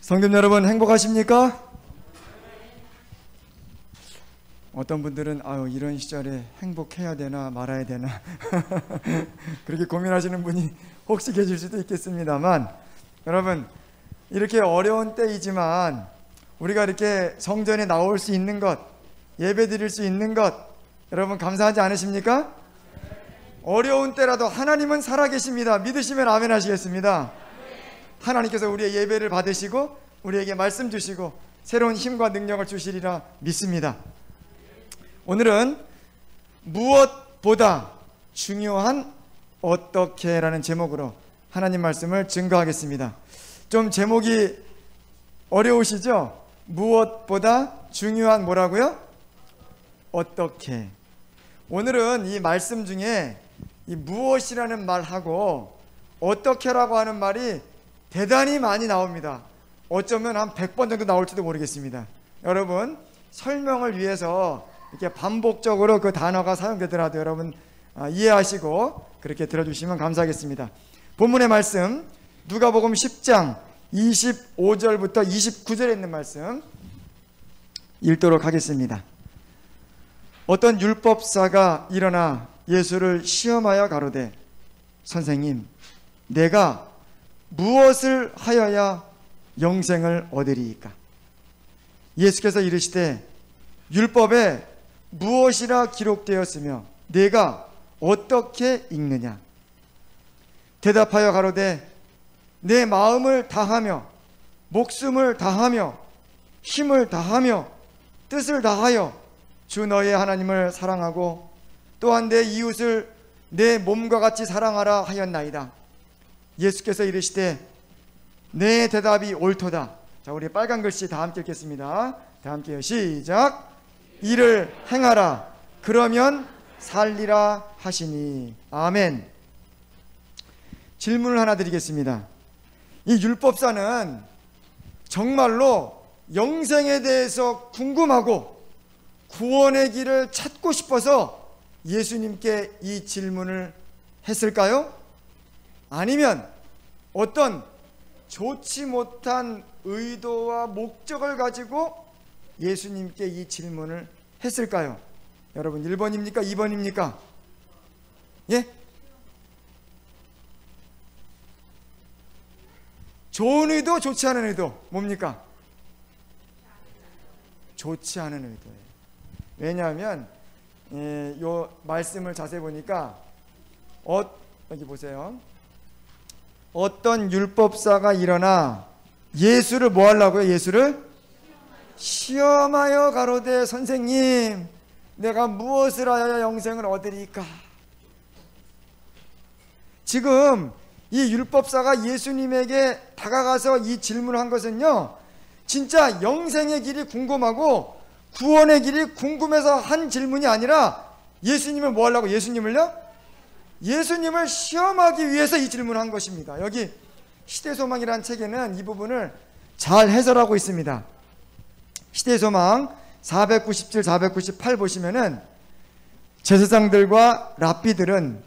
성도님 여러분, 행복하십니까? 어떤 분들은 이런 시절에 행복해야 되나 말아야 되나 그렇게 고민하시는 분이 혹시 계실 수도 있겠습니다만, 여러분, 이렇게 어려운 때이지만 우리가 이렇게 성전에 나올 수 있는 것, 예배 드릴 수 있는 것, 여러분 감사하지 않으십니까? 어려운 때라도 하나님은 살아계십니다. 믿으시면 아멘 하시겠습니다. 하나님께서 우리의 예배를 받으시고 우리에게 말씀 주시고 새로운 힘과 능력을 주시리라 믿습니다. 오늘은 무엇보다 중요한 어떻게 라는 제목으로 하나님 말씀을 증거하겠습니다. 좀 제목이 어려우시죠? 무엇보다 중요한 뭐라고요? 어떻게. 오늘은 이 말씀 중에 이 무엇이라는 말하고 어떻게라고 하는 말이 대단히 많이 나옵니다. 어쩌면 한 100번 정도 나올지도 모르겠습니다. 여러분, 설명을 위해서 이렇게 반복적으로 그 단어가 사용되더라도 여러분 이해하시고 그렇게 들어주시면 감사하겠습니다. 본문의 말씀 누가복음 10장 25절부터 29절에 있는 말씀 읽도록 하겠습니다. 어떤 율법사가 일어나 예수를 시험하여 가로되, 선생님, 내가 무엇을 하여야 영생을 얻으리이까? 예수께서 이르시되, 율법에 무엇이라 기록되었으며 내가 어떻게 읽느냐? 대답하여 가로되, 내 마음을 다하며 목숨을 다하며 힘을 다하며 뜻을 다하여 주 너의 하나님을 사랑하고 또한 내 이웃을 내 몸과 같이 사랑하라 하였나이다. 예수께서 이르시되, 내 대답이 옳도다. 자, 우리 빨간 글씨 다 함께 읽겠습니다. 다 함께요. 시작. 이를 행하라. 그러면 살리라 하시니. 아멘. 질문을 하나 드리겠습니다. 이 율법사는 정말로 영생에 대해서 궁금하고 구원의 길을 찾고 싶어서 예수님께 이 질문을 했을까요? 아니면 어떤 좋지 못한 의도와 목적을 가지고 예수님께 이 질문을 했을까요? 여러분, 1번입니까? 2번입니까? 예? 좋은 의도, 좋지 않은 의도 뭡니까? 좋지 않은 의도예요. 왜냐하면 요 말씀을 자세히 보니까 여기 보세요. 어떤 율법사가 일어나 예수를 뭐 하려고요? 예수를 시험하여 가로되, 선생님, 내가 무엇을 하여야 영생을 얻으리까? 지금 이 율법사가 예수님에게 다가가서 이 질문을 한 것은요, 진짜 영생의 길이 궁금하고 구원의 길이 궁금해서 한 질문이 아니라 예수님을 뭐 하려고? 예수님을요? 예수님을 시험하기 위해서 이 질문을 한 것입니다. 여기 시대소망이라는 책에는 이 부분을 잘 해설하고 있습니다. 시대소망 497, 498 보시면은 제사장들과 랍비들은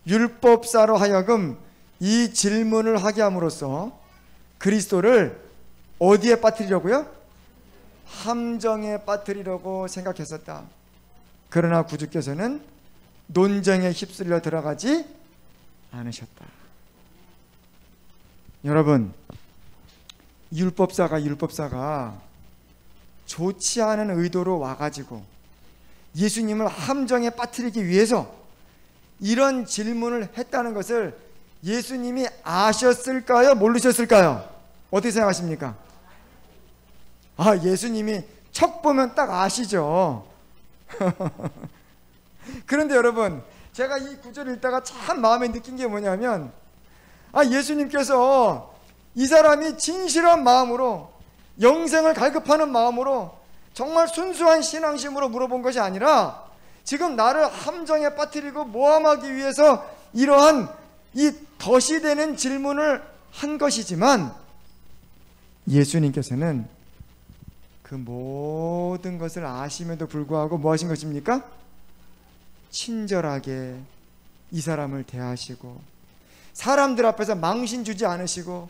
율법사로 하여금 이 질문을 하게 함으로써 그리스도를 어디에 빠뜨리려고요? 함정에 빠뜨리려고 생각했었다. 그러나 구주께서는 논쟁에 휩쓸려 들어가지 않으셨다. 여러분, 율법사가 좋지 않은 의도로 와가지고 예수님을 함정에 빠뜨리기 위해서 이런 질문을 했다는 것을 예수님이 아셨을까요? 모르셨을까요? 어떻게 생각하십니까? 예수님이 척 보면 딱 아시죠. 그런데 여러분, 제가 이 구절을 읽다가 참 마음에 느낀 게 뭐냐면, 예수님께서 이 사람이 진실한 마음으로 영생을 갈급하는 마음으로 정말 순수한 신앙심으로 물어본 것이 아니라 지금 나를 함정에 빠뜨리고 모함하기 위해서 이러한 이 덫이 되는 질문을 한 것이지만, 예수님께서는 그 모든 것을 아심에도 불구하고 뭐 하신 것입니까? 친절하게 이 사람을 대하시고 사람들 앞에서 망신 주지 않으시고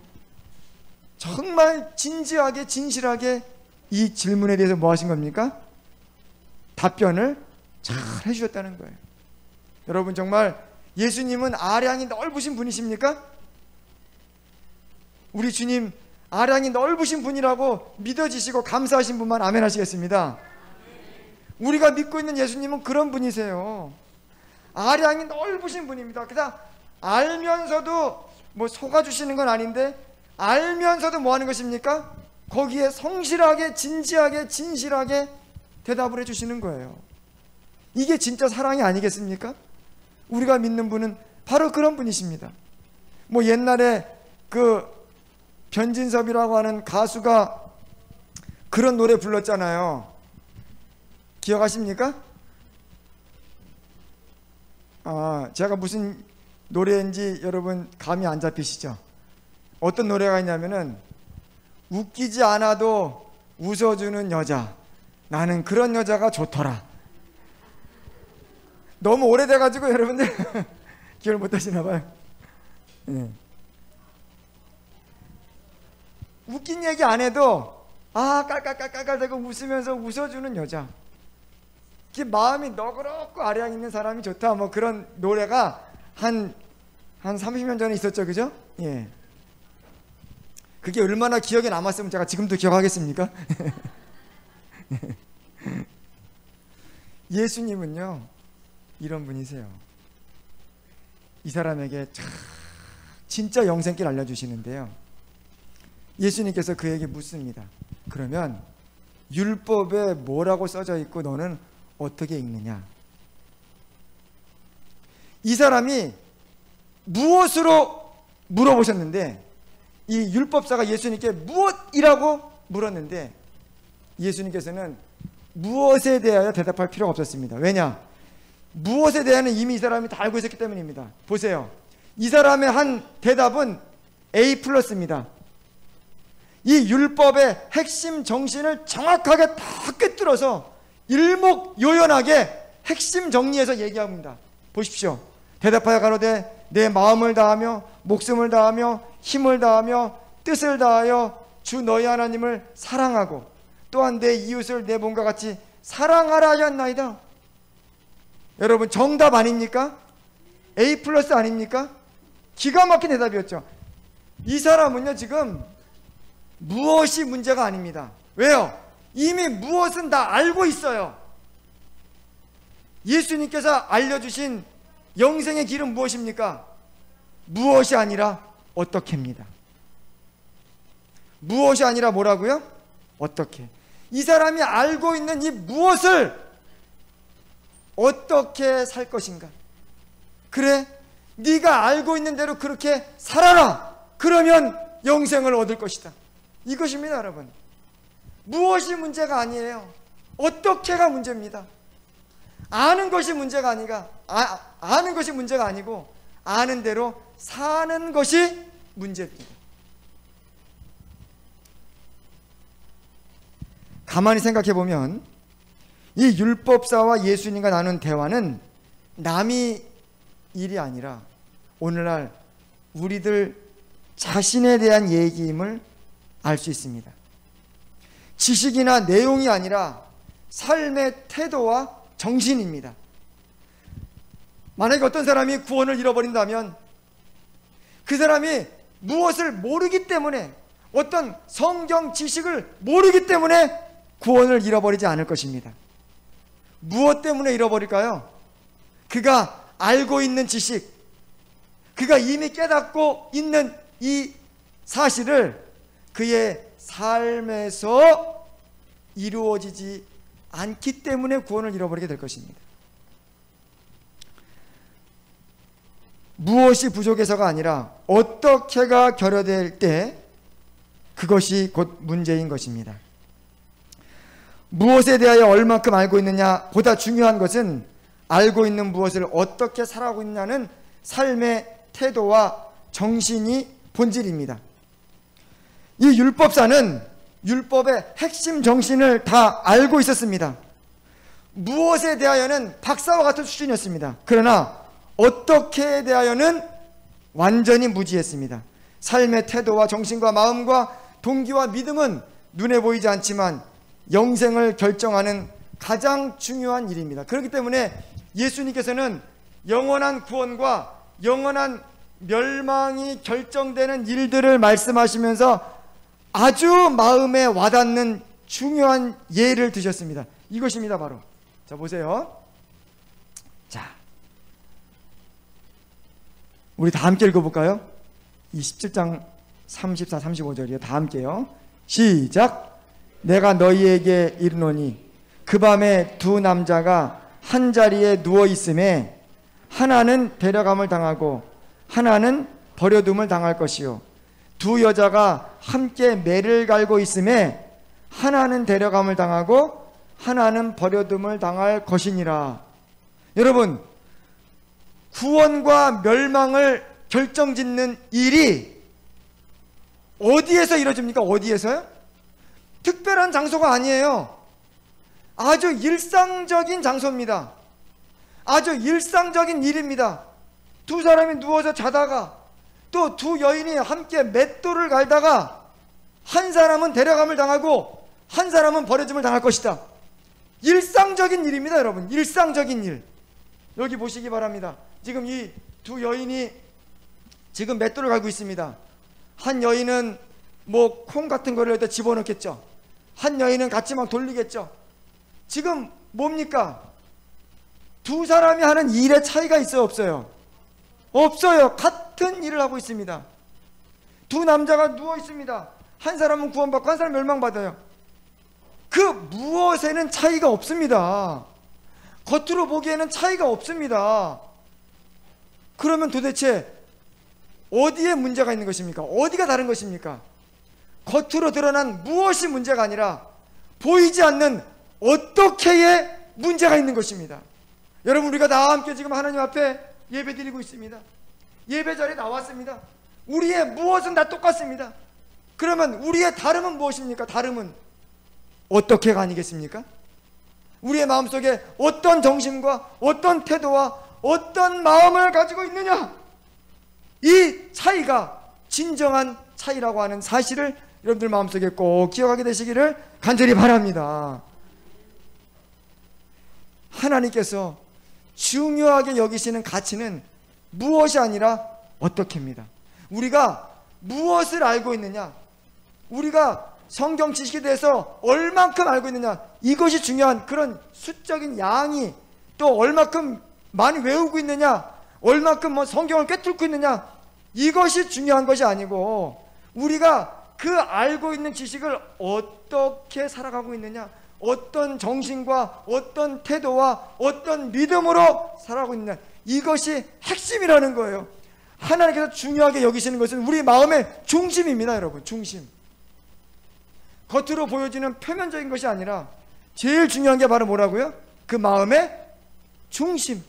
정말 진지하게 진실하게 이 질문에 대해서 뭐 하신 겁니까? 답변을 잘 해주셨다는 거예요. 여러분, 정말 예수님은 아량이 넓으신 분이십니까? 우리 주님 아량이 넓으신 분이라고 믿어지시고 감사하신 분만 아멘 하시겠습니다. 우리가 믿고 있는 예수님은 그런 분이세요. 아량이 넓으신 분입니다. 그래서 알면서도 뭐 속아주시는 건 아닌데, 알면서도 뭐 하는 것입니까? 거기에 성실하게 진지하게 진실하게 대답을 해주시는 거예요. 이게 진짜 사랑이 아니겠습니까? 우리가 믿는 분은 바로 그런 분이십니다. 뭐 옛날에 그 변진섭이라고 하는 가수가 그런 노래 불렀잖아요. 기억하십니까? 제가 무슨 노래인지 여러분 감이 안 잡히시죠? 어떤 노래가 있냐면은, 웃기지 않아도 웃어주는 여자, 나는 그런 여자가 좋더라. 너무 오래돼가지고 여러분들 기억을 못하시나 봐요. 네. 웃긴 얘기 안 해도 깔깔깔깔깔대고 웃으면서 웃어주는 여자, 이렇게 마음이 너그럽고 아량 있는 사람이 좋다, 뭐 그런 노래가 한 30년 전에 있었죠, 그죠? 예. 그게 얼마나 기억에 남았으면 제가 지금도 기억하겠습니까? 예수님은요, 이런 분이세요. 이 사람에게 진짜 영생길 알려주시는데요, 예수님께서 그에게 묻습니다. 그러면 율법에 뭐라고 써져 있고 너는 어떻게 읽느냐? 이 사람이 무엇으로 물어보셨는데, 이 율법사가 예수님께 무엇이라고 물었는데, 예수님께서는 무엇에 대하여 대답할 필요가 없었습니다. 왜냐? 무엇에 대하여는 이미 이 사람이 다 알고 있었기 때문입니다. 보세요. 이 사람의 한 대답은 A+입니다. 이 율법의 핵심 정신을 정확하게 다 꿰뚫어서 일목요연하게 핵심 정리해서 얘기합니다. 보십시오. 대답하여 가로되 내 마음을 다하며 목숨을 다하며 힘을 다하며 뜻을 다하여 주 너희 하나님을 사랑하고 또한 내 이웃을 내 몸과 같이 사랑하라 하였나이다. 여러분, 정답 아닙니까? A+ 아닙니까? 기가 막힌 대답이었죠. 이 사람은요, 지금 무엇이 문제가 아닙니다. 왜요? 이미 무엇은 다 알고 있어요. 예수님께서 알려주신 영생의 길은 무엇입니까? 무엇이 아니라 어떻게입니다. 무엇이 아니라 뭐라고요? 어떻게. 이 사람이 알고 있는 이 무엇을 어떻게 살 것인가. 그래, 네가 알고 있는 대로 그렇게 살아라. 그러면 영생을 얻을 것이다. 이것입니다, 여러분. 무엇이 문제가 아니에요. 어떻게가 문제입니다. 아는 것이 문제가 아는 것이 문제가 아니고 아는 대로 사는 것이 문제입니다. 가만히 생각해 보면 이 율법사와 예수님과 나눈 대화는 남의 일이 아니라 오늘날 우리들 자신에 대한 얘기임을 알 수 있습니다. 지식이나 내용이 아니라 삶의 태도와 정신입니다. 만약에 어떤 사람이 구원을 잃어버린다면 그 사람이 무엇을 모르기 때문에, 어떤 성경 지식을 모르기 때문에 구원을 잃어버리지 않을 것입니다. 무엇 때문에 잃어버릴까요? 그가 알고 있는 지식, 그가 이미 깨닫고 있는 이 사실을 그의 삶에서 이루어지지 않기 때문에 구원을 잃어버리게 될 것입니다. 무엇이 부족해서가 아니라 어떻게가 결여될 때 그것이 곧 문제인 것입니다. 무엇에 대하여 얼만큼 알고 있느냐 보다 중요한 것은 알고 있는 무엇을 어떻게 살아가고 있냐는 삶의 태도와 정신이 본질입니다. 이 율법사는 율법의 핵심 정신을 다 알고 있었습니다. 무엇에 대하여는 박사와 같은 수준이었습니다. 그러나 어떻게에 대하여는 완전히 무지했습니다. 삶의 태도와 정신과 마음과 동기와 믿음은 눈에 보이지 않지만 영생을 결정하는 가장 중요한 일입니다. 그렇기 때문에 예수님께서는 영원한 구원과 영원한 멸망이 결정되는 일들을 말씀하시면서 아주 마음에 와닿는 중요한 예를 드셨습니다. 이것입니다. 바로 자 보세요. 자 우리 다 함께 읽어볼까요? 이 17장 34, 35절이요. 다 함께요. 시작. 내가 너희에게 이르노니 그 밤에 두 남자가 한 자리에 누워 있음에 하나는 데려감을 당하고 하나는 버려둠을 당할 것이요 두 여자가 함께 매를 갈고 있음에 하나는 데려감을 당하고 하나는 버려둠을 당할 것이니라. 여러분, 구원과 멸망을 결정짓는 일이 어디에서 이루어집니까? 어디에서요? 특별한 장소가 아니에요. 아주 일상적인 장소입니다. 아주 일상적인 일입니다. 두 사람이 누워서 자다가 또 두 여인이 함께 맷돌을 갈다가 한 사람은 데려감을 당하고 한 사람은 버려짐을 당할 것이다. 일상적인 일입니다, 여러분. 일상적인 일. 여기 보시기 바랍니다. 지금 이 두 여인이 지금 맷돌을 갈고 있습니다. 한 여인은 뭐 콩 같은 거를 여기다 집어넣겠죠. 한 여인은 같이 막 돌리겠죠. 지금 뭡니까? 두 사람이 하는 일의 차이가 있어요, 없어요? 없어요. 같은 일을 하고 있습니다. 두 남자가 누워 있습니다. 한 사람은 구원받고 한 사람은 멸망받아요. 그 무엇에는 차이가 없습니다. 겉으로 보기에는 차이가 없습니다. 그러면 도대체 어디에 문제가 있는 것입니까? 어디가 다른 것입니까? 겉으로 드러난 무엇이 문제가 아니라 보이지 않는 어떻게의 문제가 있는 것입니다. 여러분, 우리가 나와 함께 지금 하나님 앞에 예배 드리고 있습니다. 예배 자리에 나왔습니다. 우리의 무엇은 다 똑같습니다. 그러면 우리의 다름은 무엇입니까? 다름은 어떻게가 아니겠습니까? 우리의 마음속에 어떤 정신과 어떤 태도와 어떤 마음을 가지고 있느냐, 이 차이가 진정한 차이라고 하는 사실을 여러분들 마음속에 꼭 기억하게 되시기를 간절히 바랍니다. 하나님께서 중요하게 여기시는 가치는 무엇이 아니라 어떻게입니다. 우리가 무엇을 알고 있느냐, 우리가 성경 지식에 대해서 얼만큼 알고 있느냐, 이것이 중요한, 그런 수적인 양이, 또 얼만큼 많이 외우고 있느냐, 얼만큼 뭐 성경을 꿰뚫고 있느냐, 이것이 중요한 것이 아니고 우리가 그 알고 있는 지식을 어떻게 살아가고 있느냐, 어떤 정신과 어떤 태도와 어떤 믿음으로 살아가고 있느냐, 이것이 핵심이라는 거예요. 하나님께서 중요하게 여기시는 것은 우리 마음의 중심입니다, 여러분. 중심. 겉으로 보여지는 표면적인 것이 아니라 제일 중요한 게 바로 뭐라고요? 그 마음의 중심.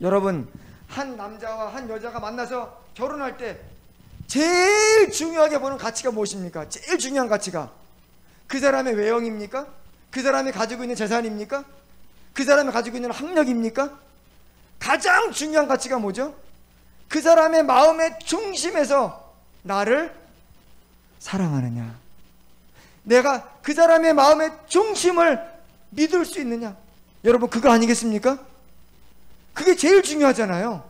여러분, 한 남자와 한 여자가 만나서 결혼할 때 제일 중요하게 보는 가치가 무엇입니까? 제일 중요한 가치가 그 사람의 외형입니까? 그 사람이 가지고 있는 재산입니까? 그 사람이 가지고 있는 학력입니까? 가장 중요한 가치가 뭐죠? 그 사람의 마음의 중심에서 나를 사랑하느냐, 내가 그 사람의 마음의 중심을 믿을 수 있느냐, 여러분, 그거 아니겠습니까? 그게 제일 중요하잖아요.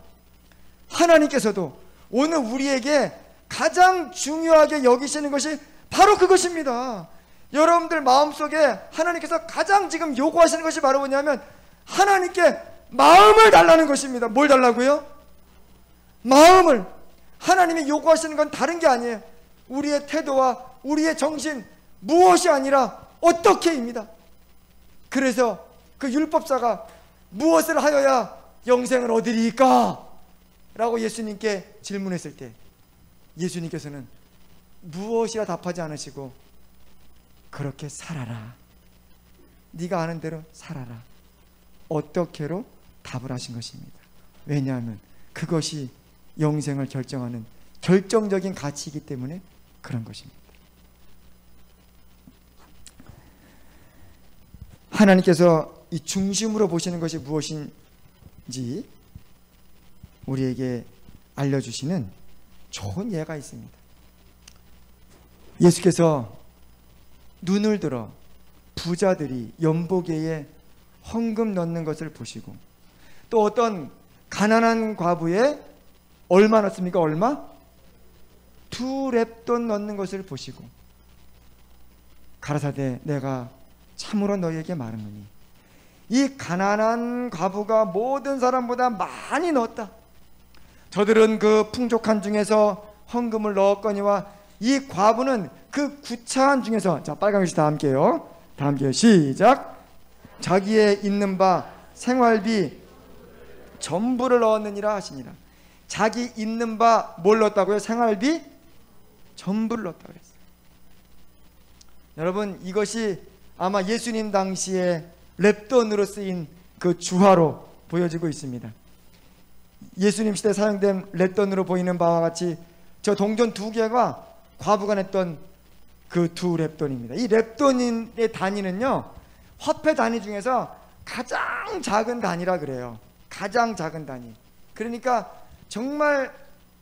하나님께서도 오늘 우리에게 가장 중요하게 여기시는 것이 바로 그것입니다. 여러분들 마음속에 하나님께서 가장 지금 요구하시는 것이 바로 뭐냐면 하나님께 마음을 달라는 것입니다. 뭘 달라고요? 마음을. 하나님이 요구하시는 건 다른 게 아니에요. 우리의 태도와 우리의 정신, 무엇이 아니라 어떻게입니다. 그래서 그 율법사가 무엇을 하여야 영생을 얻으리까? 라고 예수님께 질문했을 때 예수님께서는 무엇이라 답하지 않으시고 그렇게 살아라, 네가 아는 대로 살아라, 어떻게로 답을 하신 것입니다. 왜냐하면 그것이 영생을 결정하는 결정적인 가치이기 때문에 그런 것입니다. 하나님께서 이 중심으로 보시는 것이 무엇인지 우리에게 알려주시는 좋은 예가 있습니다. 예수께서 눈을 들어 부자들이 연보계에 헌금 넣는 것을 보시고, 또 어떤 가난한 과부에 얼마 넣습니까? 얼마? 2렙돈 넣는 것을 보시고 가라사대 내가 참으로 너희에게 말하노니 이 가난한 과부가 모든 사람보다 많이 넣었다. 저들은 그 풍족한 중에서 헌금을 넣었거니와 이 과부는 그 구차한 중에서, 자 빨강글씨 다 함께요. 다 함께요. 시작. 자기의 있는 바 생활비 전부를 넣었느니라 하시니라. 자기 있는 바 뭘 넣었다고요? 생활비 전부를 넣었다고 했어요. 여러분, 이것이 아마 예수님 당시에 렙돈으로 쓰인 그 주화로 보여지고 있습니다. 예수님 시대에 사용된 렙돈으로 보이는 바와 같이 저 동전 2개가 과부가 냈던 그 2렙돈입니다. 이 렙돈의 단위는요, 화폐 단위 중에서 가장 작은 단위라 그래요. 가장 작은 단위. 그러니까 정말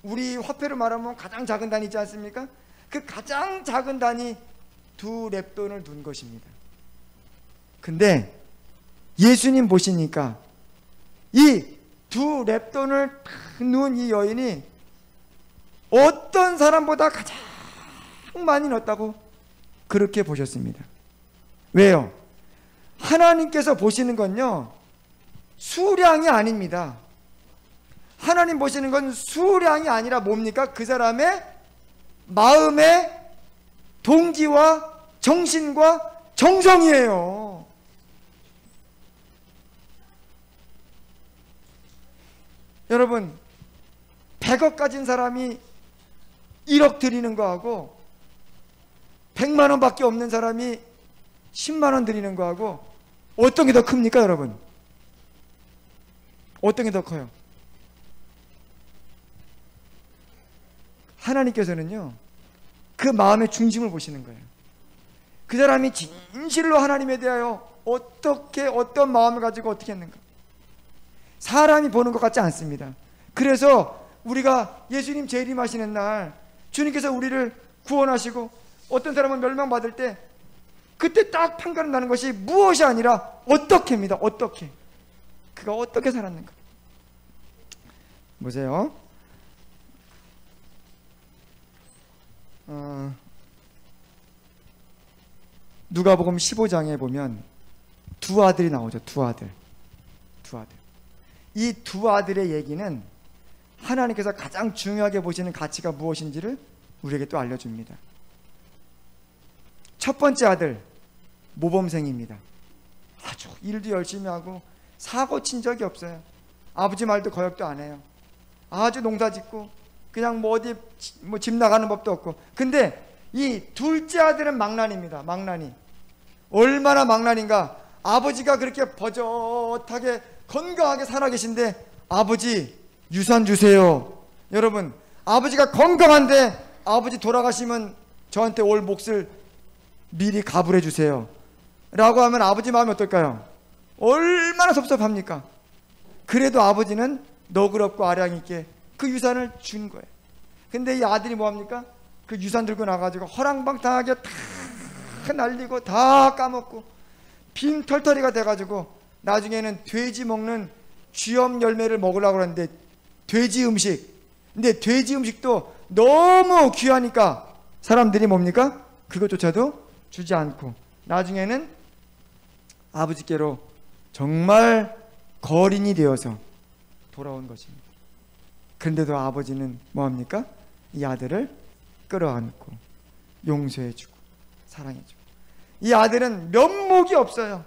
우리 화폐로 말하면 가장 작은 단위 있지 않습니까? 그 가장 작은 단위 2렙돈을 둔 것입니다. 근데 예수님 보시니까 이 2렙돈을 넣은 이 여인이 어떤 사람보다 가장 많이 넣었다고 그렇게 보셨습니다. 왜요? 하나님께서 보시는 건요, 수량이 아닙니다. 하나님 보시는 건 수량이 아니라 뭡니까? 그 사람의 마음의 동기와 정신과 정성이에요. 여러분, 100억 가진 사람이 1억 드리는 거하고 100만 원밖에 없는 사람이 10만 원 드리는 거하고 어떤 게 더 큽니까, 여러분? 어떤 게 더 커요? 하나님께서는요, 그 마음의 중심을 보시는 거예요. 그 사람이 진실로 하나님에 대하여 어떻게, 어떤 마음을 가지고 어떻게 했는가. 사람이 보는 것 같지 않습니다. 그래서 우리가 예수님 재림하시는 날 주님께서 우리를 구원하시고 어떤 사람은 멸망받을 때 그때 딱 판가름 나는 것이 무엇이 아니라 어떻게입니다. 어떻게, 그가 어떻게 살았는가. 보세요. 누가복음 15장에 보면 두 아들이 나오죠. 두 아들. 이 두 아들의 얘기는 하나님께서 가장 중요하게 보시는 가치가 무엇인지를 우리에게 또 알려줍니다. 첫 번째 아들, 모범생입니다. 아주 일도 열심히 하고 사고 친 적이 없어요. 아버지 말도 거역도 안 해요. 아주 농사 짓고 그냥 뭐 어디 집 나가는 법도 없고. 근데 이 둘째 아들은 망난입니다. 망난이. 얼마나 망난인가. 아버지가 그렇게 버젓하게 건강하게 살아계신데 아버지 유산 주세요. 여러분, 아버지가 건강한데 아버지 돌아가시면 저한테 올 몫을 미리 가불해 주세요 라고 하면 아버지 마음이 어떨까요? 얼마나 섭섭합니까? 그래도 아버지는 너그럽고 아량 있게 그 유산을 준 거예요. 근데 이 아들이 뭐합니까? 그 유산 들고 나가지고 허랑방탕하게 다 날리고 다 까먹고 빈털터리가 돼가지고 나중에는 돼지 먹는 쥐염 열매를 먹으려고 하는데 돼지 음식, 근데 돼지 음식도 너무 귀하니까 사람들이 뭡니까? 그것조차도 주지 않고 나중에는 아버지께로 정말 거린이 되어서 돌아온 것입니다. 그런데도 아버지는 뭐합니까? 이 아들을 끌어안고 용서해주고 사랑해주고. 이 아들은 면목이 없어요.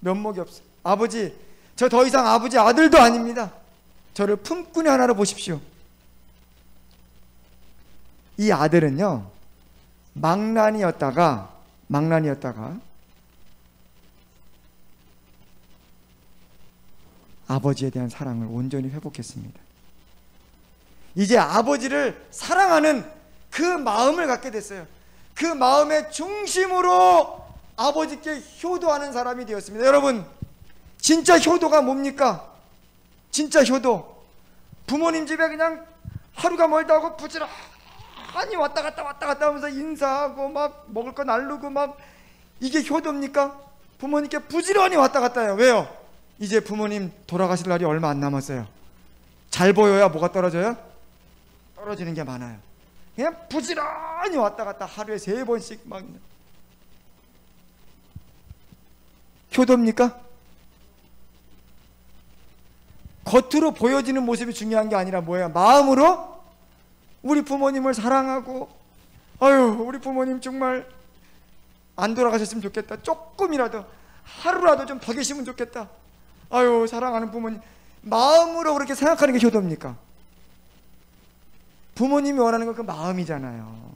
면목이 없어요. 아버지, 저 더 이상 아버지 아들도 아닙니다. 저를 품꾼이 하나로 보십시오. 이 아들은요, 망난이었다가 아버지에 대한 사랑을 온전히 회복했습니다. 이제 아버지를 사랑하는 그 마음을 갖게 됐어요. 그 마음의 중심으로 아버지께 효도하는 사람이 되었습니다. 여러분, 진짜 효도가 뭡니까? 진짜 효도. 부모님 집에 그냥 하루가 멀다고 부지런히 부지런히 왔다 갔다 하면서 인사하고 막 먹을 거 나르고 막, 이게 효도입니까? 부모님께 부지런히 왔다 갔다 해요. 왜요? 이제 부모님 돌아가실 날이 얼마 안 남았어요. 잘 보여야 뭐가 떨어져요? 떨어지는 게 많아요. 그냥 부지런히 왔다 갔다 하루에 3번씩 막. 효도입니까? 겉으로 보여지는 모습이 중요한 게 아니라 뭐예요? 마음으로 우리 부모님을 사랑하고, 아유 우리 부모님 정말 안 돌아가셨으면 좋겠다, 조금이라도 하루라도 좀 더 계시면 좋겠다, 아유 사랑하는 부모님, 마음으로 그렇게 생각하는 게 효도입니까? 부모님이 원하는 건 그 마음이잖아요.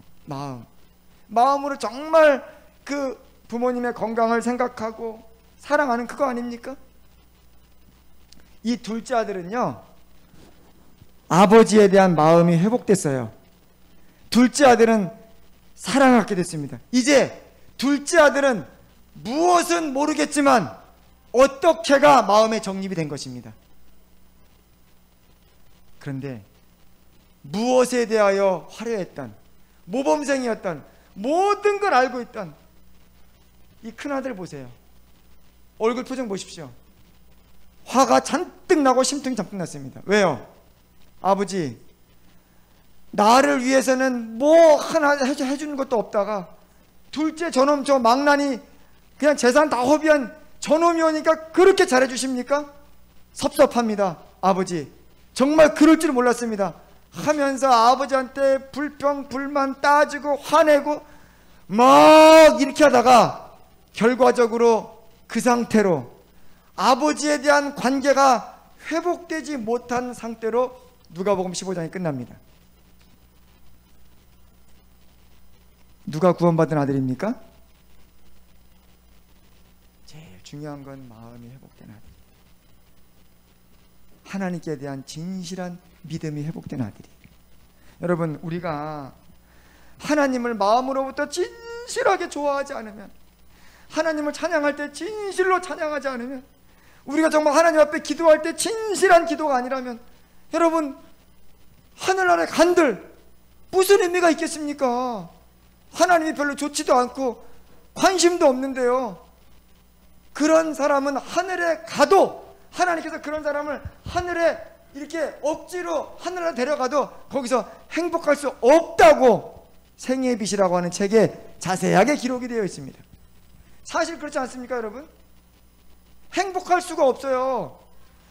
마음으로 정말 그 부모님의 건강을 생각하고 사랑하는 그거 아닙니까? 이 둘째 아들은요, 아버지에 대한 마음이 회복됐어요. 둘째 아들은 사랑하게 됐습니다. 이제 둘째 아들은 무엇은 모르겠지만 어떻게가 마음에 정립이 된 것입니다. 그런데 무엇에 대하여 화려했던, 모범생이었던, 모든 걸 알고 있던 이 큰아들 보세요. 얼굴 표정 보십시오. 화가 잔뜩 나고 심통이 잔뜩 났습니다. 왜요? 아버지, 나를 위해서는 뭐 하나 해주는 것도 없다가 둘째 저놈, 저 망나니 그냥 재산 다 허비한 저놈이 오니까 그렇게 잘해주십니까? 섭섭합니다. 아버지, 정말 그럴 줄 몰랐습니다 하면서 아버지한테 불평 불만 따지고 화내고 막 이렇게 하다가 결과적으로 그 상태로 아버지에 대한 관계가 회복되지 못한 상태로 누가복음 15장이 끝납니다. 누가 구원받은 아들입니까? 제일 중요한 건 마음이 회복된 아들, 하나님께 대한 진실한 믿음이 회복된 아들이에요. 여러분, 우리가 하나님을 마음으로부터 진실하게 좋아하지 않으면, 하나님을 찬양할 때 진실로 찬양하지 않으면, 우리가 정말 하나님 앞에 기도할 때 진실한 기도가 아니라면, 여러분, 하늘나라의 간들 무슨 의미가 있겠습니까? 하나님이 별로 좋지도 않고 관심도 없는데요, 그런 사람은 하늘에 가도, 하나님께서 그런 사람을 하늘에 이렇게 억지로 하늘에 데려가도 거기서 행복할 수 없다고 생애의 빛이라고 하는 책에 자세하게 기록이 되어 있습니다. 사실 그렇지 않습니까, 여러분? 행복할 수가 없어요.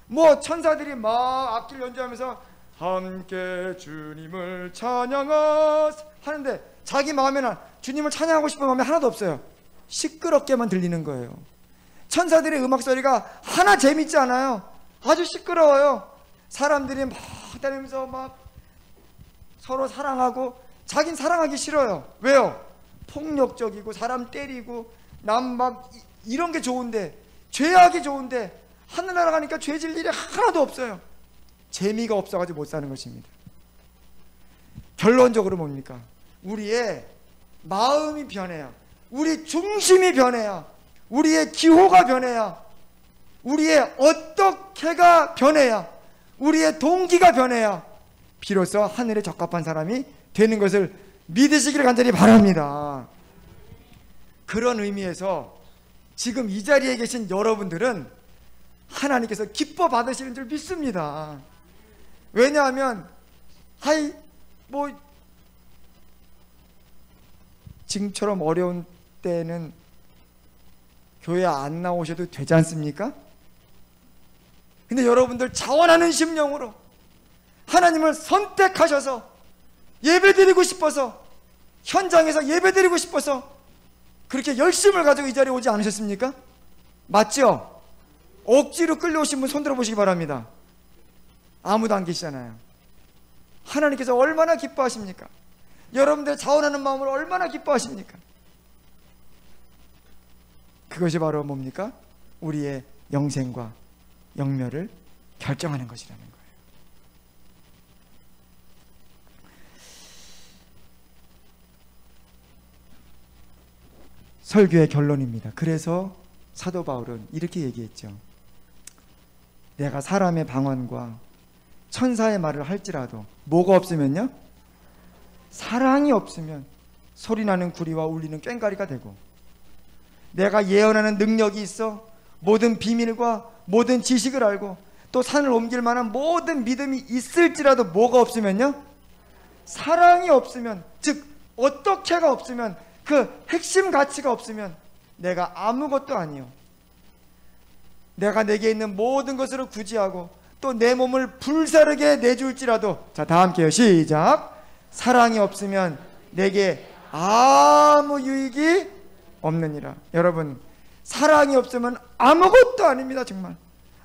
뭐 천사들이 막 악기를 연주하면서 함께 주님을 찬양하세 하는데 자기 마음에는 주님을 찬양하고 싶은 마음이 하나도 없어요. 시끄럽게만 들리는 거예요. 천사들의 음악 소리가 하나 재밌지 않아요. 아주 시끄러워요. 사람들이 막 다니면서 막 서로 사랑하고, 자긴 사랑하기 싫어요. 왜요? 폭력적이고 사람 때리고 남 막 이런 게 좋은데, 죄악이 좋은데 하늘나라 가니까 죄질 일이 하나도 없어요. 재미가 없어가지고 못 사는 것입니다. 결론적으로 뭡니까? 우리의 마음이 변해야, 우리 중심이 변해야, 우리의 기호가 변해야, 우리의 어떻게가 변해야, 우리의 동기가 변해야 비로소 하늘에 적합한 사람이 되는 것을 믿으시기를 간절히 바랍니다. 그런 의미에서 지금 이 자리에 계신 여러분들은 하나님께서 기뻐 받으시는 줄 믿습니다. 왜냐하면 뭐 지금처럼 어려운 때는 교회 안 나오셔도 되지 않습니까? 근데 여러분들 자원하는 심령으로 하나님을 선택하셔서 예배드리고 싶어서, 현장에서 예배드리고 싶어서 그렇게 열심을 가지고 이 자리에 오지 않으셨습니까? 맞죠? 억지로 끌려오신 분 손 들어보시기 바랍니다. 아무도 안 계시잖아요. 하나님께서 얼마나 기뻐하십니까? 여러분들 자원하는 마음으로 얼마나 기뻐하십니까? 그것이 바로 뭡니까? 우리의 영생과 영멸을 결정하는 것이라는 거예요. 설교의 결론입니다. 그래서 사도 바울은 이렇게 얘기했죠. 내가 사람의 방언과 천사의 말을 할지라도 뭐가 없으면요? 사랑이 없으면 소리나는 구리와 울리는 꽹과리가 되고, 내가 예언하는 능력이 있어 모든 비밀과 모든 지식을 알고 또 산을 옮길 만한 모든 믿음이 있을지라도 뭐가 없으면요? 사랑이 없으면, 즉 어떻게가 없으면, 그 핵심 가치가 없으면 내가 아무것도 아니요. 내가 내게 있는 모든 것으로 구지하고 또 내 몸을 불사르게 내줄지라도, 자, 다 함께요. 시작. 사랑이 없으면 내게 아무 유익이 없느니라. 여러분, 사랑이 없으면 아무것도 아닙니다. 정말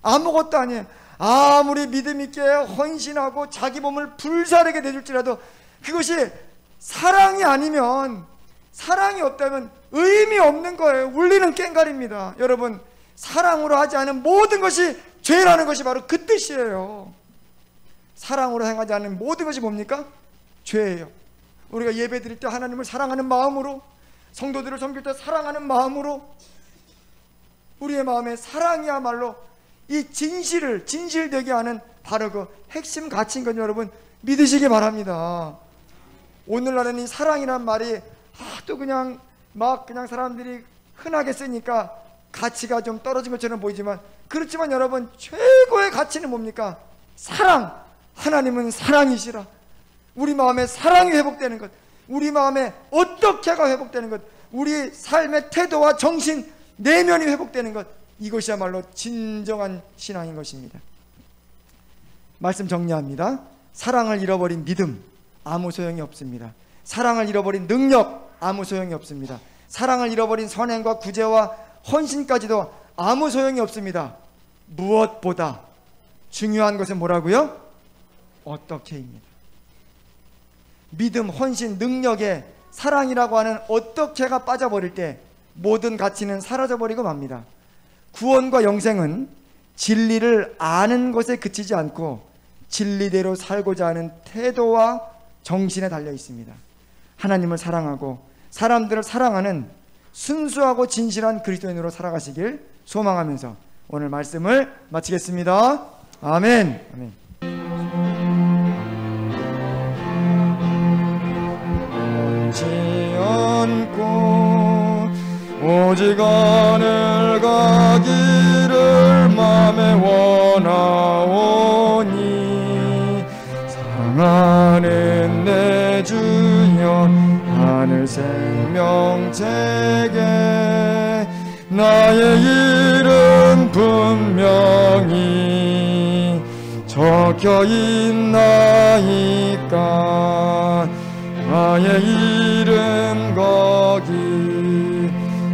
아무것도 아니에요. 아무리 믿음 있게 헌신하고 자기 몸을 불사르게 내줄지라도 그것이 사랑이 아니면, 사랑이 없다면 의미 없는 거예요. 울리는 꽹과리입니다. 여러분, 사랑으로 하지 않은 모든 것이 죄라는 것이 바로 그 뜻이에요. 사랑으로 행하지 않은 모든 것이 뭡니까? 죄예요. 우리가 예배 드릴 때 하나님을 사랑하는 마음으로, 성도들을 섬길 때 사랑하는 마음으로, 우리의 마음에 사랑이야말로 이 진실되게 하는 바로 그 핵심 가치인 건 여러분 믿으시기 바랍니다. 오늘날에는 이 사랑이란 말이 또 그냥 사람들이 흔하게 쓰니까 가치가 좀 떨어진 것처럼 보이지만, 그렇지만 여러분, 최고의 가치는 뭡니까? 사랑. 하나님은 사랑이시라. 우리 마음에 사랑이 회복되는 것, 우리 마음에 어떻게가 회복되는 것, 우리 삶의 태도와 정신, 내면이 회복되는 것, 이것이야말로 진정한 신앙인 것입니다. 말씀 정리합니다. 사랑을 잃어버린 믿음, 아무 소용이 없습니다. 사랑을 잃어버린 능력, 아무 소용이 없습니다. 사랑을 잃어버린 선행과 구제와 헌신까지도 아무 소용이 없습니다. 무엇보다 중요한 것은 뭐라고요? 어떻게입니다. 믿음, 헌신, 능력에 사랑이라고 하는 어떻게가 빠져버릴 때 모든 가치는 사라져버리고 맙니다. 구원과 영생은 진리를 아는 것에 그치지 않고 진리대로 살고자 하는 태도와 정신에 달려 있습니다. 하나님을 사랑하고 사람들을 사랑하는 순수하고 진실한 그리스도인으로 살아가시길 소망하면서 오늘 말씀을 마치겠습니다. 아멘. 아멘. 않고 오직 하늘 가기를 맘에 원하오니, 사랑하는 내 주여 하늘 생명책에 나의 이름 분명히 적혀 있나이까. 나의 이름 거기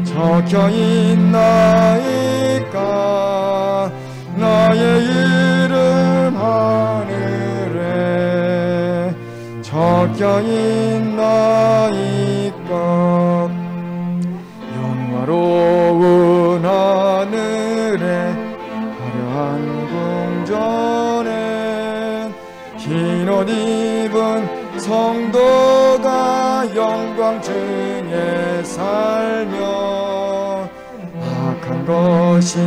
적혀 있나이까. 나의 이름 하늘에 적혀 있나이까. 영화로운 하늘에 화려한 궁전에 흰 옷 입은 성도가 영광 중에 살며 악한 것이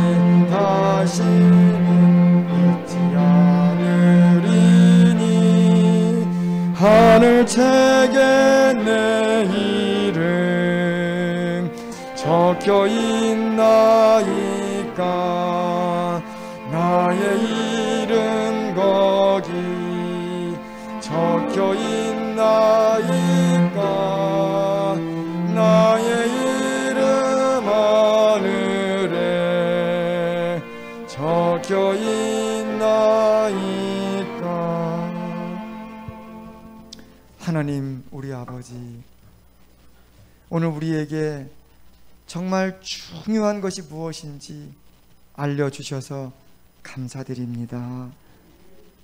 다시는 있지 않으리니, 하늘 책에 내 이름 적혀 있나이까. 나의 이름 거기 적혀 있나이까. 나의 이름 하늘에 적혀 있나이까. 하나님 우리 아버지, 오늘 우리에게 정말 중요한 것이 무엇인지 알려주셔서 감사드립니다.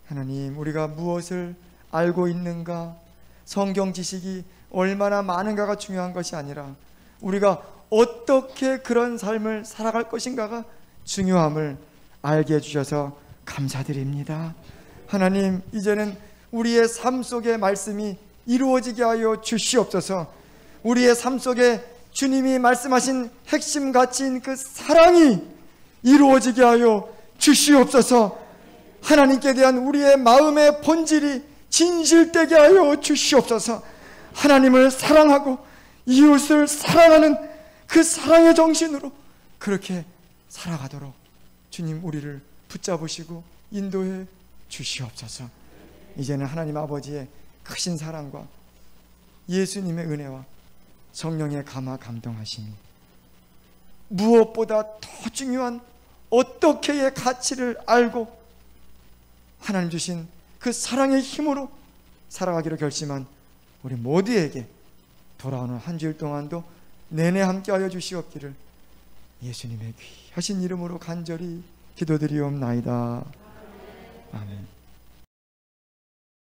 하나님, 우리가 무엇을 알고 있는가, 성경 지식이 얼마나 많은가가 중요한 것이 아니라 우리가 어떻게 그런 삶을 살아갈 것인가가 중요함을 알게 해주셔서 감사드립니다. 하나님, 이제는 우리의 삶 속의 말씀이 이루어지게 하여 주시옵소서. 우리의 삶 속에 주님이 말씀하신 핵심 가치인 그 사랑이 이루어지게 하여 주시옵소서. 하나님께 대한 우리의 마음의 본질이 진실되게 하여 주시옵소서. 하나님을 사랑하고 이웃을 사랑하는 그 사랑의 정신으로 그렇게 살아가도록 주님 우리를 붙잡으시고 인도해 주시옵소서. 이제는 하나님 아버지의 크신 사랑과 예수님의 은혜와 성령의 감화 감동하심이 무엇보다 더 중요한 어떻게의 가치를 알고 하나님 주신 그 사랑의 힘으로 살아가기로 결심한 우리 모두에게 돌아오는 한 주일 동안도 내내 함께하여 주시옵기를 예수님의 귀하신 이름으로 간절히 기도드리옵나이다. 아멘.